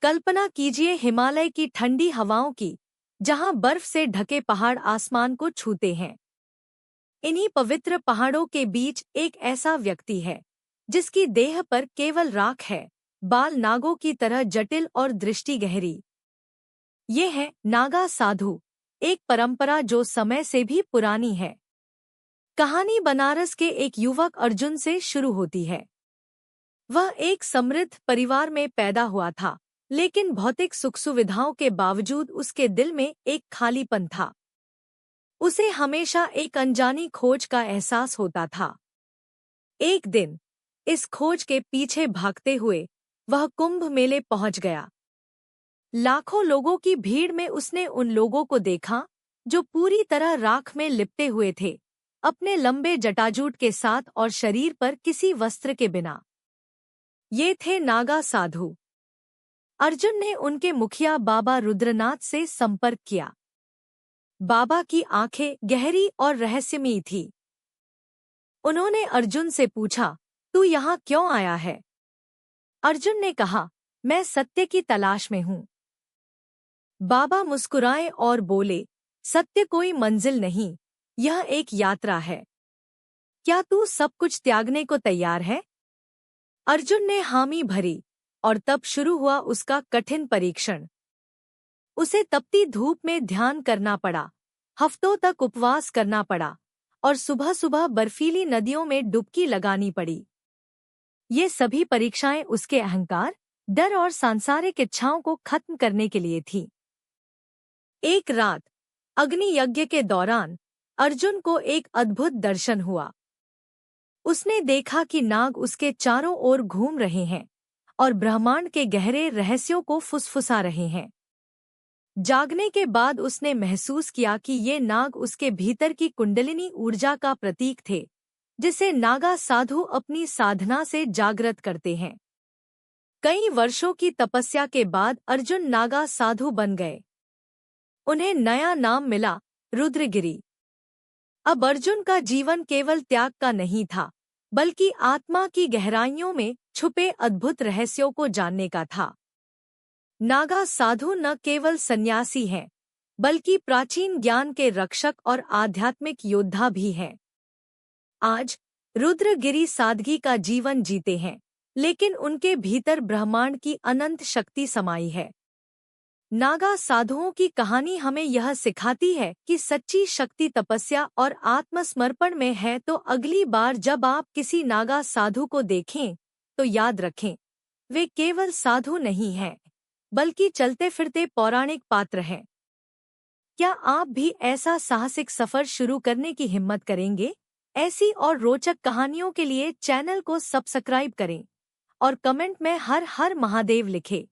कल्पना कीजिए हिमालय की ठंडी हवाओं की, जहां बर्फ से ढके पहाड़ आसमान को छूते हैं। इन्हीं पवित्र पहाड़ों के बीच एक ऐसा व्यक्ति है जिसकी देह पर केवल राख है, बाल नागों की तरह जटिल और दृष्टि गहरी। ये है नागा साधु, एक परंपरा जो समय से भी पुरानी है। कहानी बनारस के एक युवक अर्जुन से शुरू होती है। वह एक समृद्ध परिवार में पैदा हुआ था, लेकिन भौतिक सुख सुविधाओं के बावजूद उसके दिल में एक खालीपन था। उसे हमेशा एक अनजानी खोज का एहसास होता था। एक दिन इस खोज के पीछे भागते हुए वह कुंभ मेले पहुंच गया। लाखों लोगों की भीड़ में उसने उन लोगों को देखा जो पूरी तरह राख में लिपटे हुए थे, अपने लंबे जटाजूट के साथ और शरीर पर किसी वस्त्र के बिना। ये थे नागा साधु। अर्जुन ने उनके मुखिया बाबा रुद्रनाथ से संपर्क किया। बाबा की आंखें गहरी और रहस्यमयी थी। उन्होंने अर्जुन से पूछा, तू यहाँ क्यों आया है? अर्जुन ने कहा, मैं सत्य की तलाश में हूँ। बाबा मुस्कुराए और बोले, सत्य कोई मंजिल नहीं, यह एक यात्रा है। क्या तू सब कुछ त्यागने को तैयार है? अर्जुन ने हामी भरी, और तब शुरू हुआ उसका कठिन परीक्षण। उसे तपती धूप में ध्यान करना पड़ा, हफ्तों तक उपवास करना पड़ा, और सुबह सुबह बर्फीली नदियों में डुबकी लगानी पड़ी। ये सभी परीक्षाएं उसके अहंकार, डर और सांसारिक इच्छाओं को खत्म करने के लिए थी। एक रात अग्नि यज्ञ के दौरान अर्जुन को एक अद्भुत दर्शन हुआ। उसने देखा कि नाग उसके चारों ओर घूम रहे हैं और ब्रह्मांड के गहरे रहस्यों को फुसफुसा रहे हैं। जागने के बाद उसने महसूस किया कि ये नाग उसके भीतर की कुंडलिनी ऊर्जा का प्रतीक थे, जिसे नागा साधु अपनी साधना से जागृत करते हैं। कई वर्षों की तपस्या के बाद अर्जुन नागा साधु बन गए। उन्हें नया नाम मिला, रुद्रगिरी। अब अर्जुन का जीवन केवल त्याग का नहीं था, बल्कि आत्मा की गहराइयों में छुपे अद्भुत रहस्यों को जानने का था। नागा साधु न केवल सन्यासी हैं, बल्कि प्राचीन ज्ञान के रक्षक और आध्यात्मिक योद्धा भी हैं। आज रुद्रगिरी सादगी का जीवन जीते हैं, लेकिन उनके भीतर ब्रह्मांड की अनंत शक्ति समाई है। नागा साधुओं की कहानी हमें यह सिखाती है कि सच्ची शक्ति तपस्या और आत्मसमर्पण में है। तो अगली बार जब आप किसी नागा साधु को देखें, तो याद रखें, वे केवल साधु नहीं हैं, बल्कि चलते फिरते पौराणिक पात्र हैं। क्या आप भी ऐसा साहसिक सफर शुरू करने की हिम्मत करेंगे? ऐसी और रोचक कहानियों के लिए चैनल को सब्सक्राइब करें और कमेंट में हर हर महादेव लिखें।